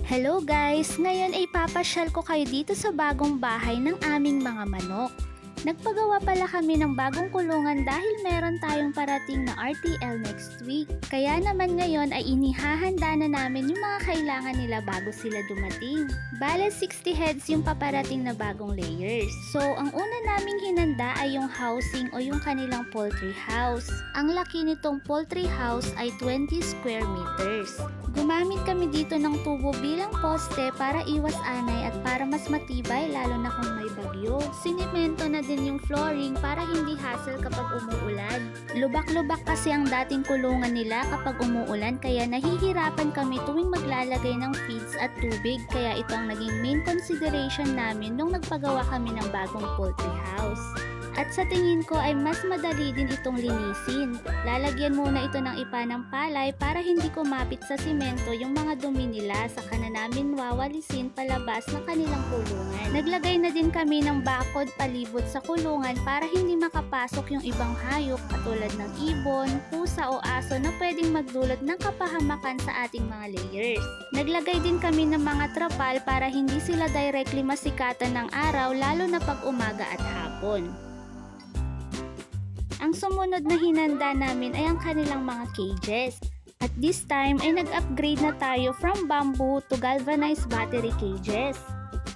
Hello guys! Ngayon ay papasyal ko kayo dito sa bagong bahay ng aming mga manok. Nagpagawa pala kami ng bagong kulungan dahil meron tayong parating na RTL next week. Kaya naman ngayon ay inihahanda na namin yung mga kailangan nila bago sila dumating. Bale 60 heads yung paparating na bagong layers. So ang una naming hinanda ay yung housing o yung kanilang poultry house. Ang laki nitong poultry house ay 20 square meters. Gumamit kami dito ng tubo bilang poste para iwas anay at para mas matibay lalo na kung may bagyo. Sinimento na din yung flooring para hindi hassle kapag umuulan. Lubak-lubak kasi ang dating kulungan nila kapag umuulan kaya nahihirapan kami tuwing maglalagay ng feeds at tubig kaya ito ang naging main consideration namin nung nagpagawa kami ng bagong poultry house. At sa tingin ko ay mas madali din itong linisin. Lalagyan muna ito ng ipa ng palay para hindi kumapit sa simento yung mga dumi nila saka na namin wawalisin palabas ng kanilang kulungan. Naglagay na din kami ng bakod palibot sa kulungan para hindi makapasok yung ibang hayop katulad ng ibon, pusa o aso na pwedeng magdulot ng kapahamakan sa ating mga layers. Naglagay din kami ng mga trapal para hindi sila directly masikatan ng araw lalo na pag umaga at hapon. Ang sumunod na hinanda namin ay ang kanilang mga cages. At this time ay nag-upgrade na tayo from bamboo to galvanized battery cages.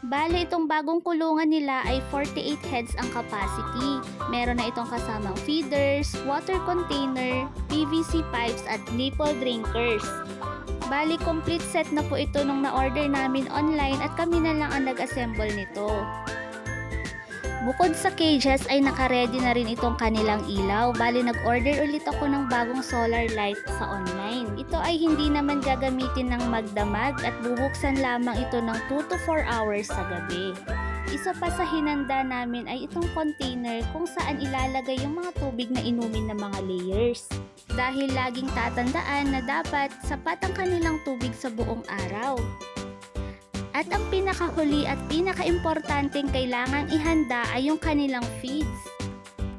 Bale itong bagong kulungan nila ay 48 heads ang capacity. Meron na itong kasamang feeders, water container, PVC pipes at nipple drinkers. Bali complete set na po ito nung na-order namin online at kami na lang ang nag-assemble nito. Bukod sa cages ay naka-ready na rin itong kanilang ilaw. Bali nag-order ulit ako ng bagong solar light sa online. Ito ay hindi naman gagamitin ng magdamag at bubuksan lamang ito ng 2 to 4 hours sa gabi. Isa pa sa hinanda namin ay itong container kung saan ilalagay yung mga tubig na inumin ng mga layers. Dahil laging tatandaan na dapat sapat ang kanilang tubig sa buong araw. At ang pinakahuli at pinakaimportanteng kailangang ihanda ay yung kanilang feeds.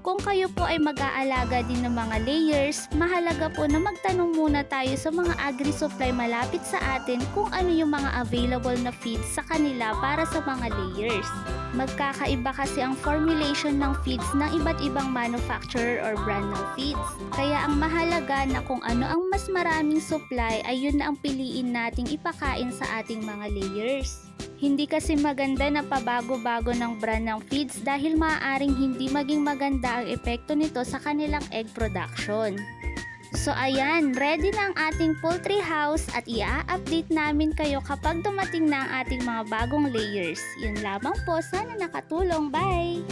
Kung kayo po ay mag-aalaga din ng mga layers, mahalaga po na magtanong muna tayo sa mga agri-supply malapit sa atin kung ano yung mga available na feeds sa kanila para sa mga layers. Magkakaiba kasi ang formulation ng feeds ng iba't ibang manufacturer or brand ng feeds. Kaya ang mahalaga na kung ano ang mas maraming supply ay yun na ang piliin nating ipakain sa ating mga layers. Hindi kasi maganda na pabago-bago ng brand ng feeds dahil maaaring hindi maging maganda ang epekto nito sa kanilang egg production. So ayan, ready na ang ating poultry house at i-update namin kayo kapag dumating na ang ating mga bagong layers. Yun lamang po, sana nakatulong. Bye!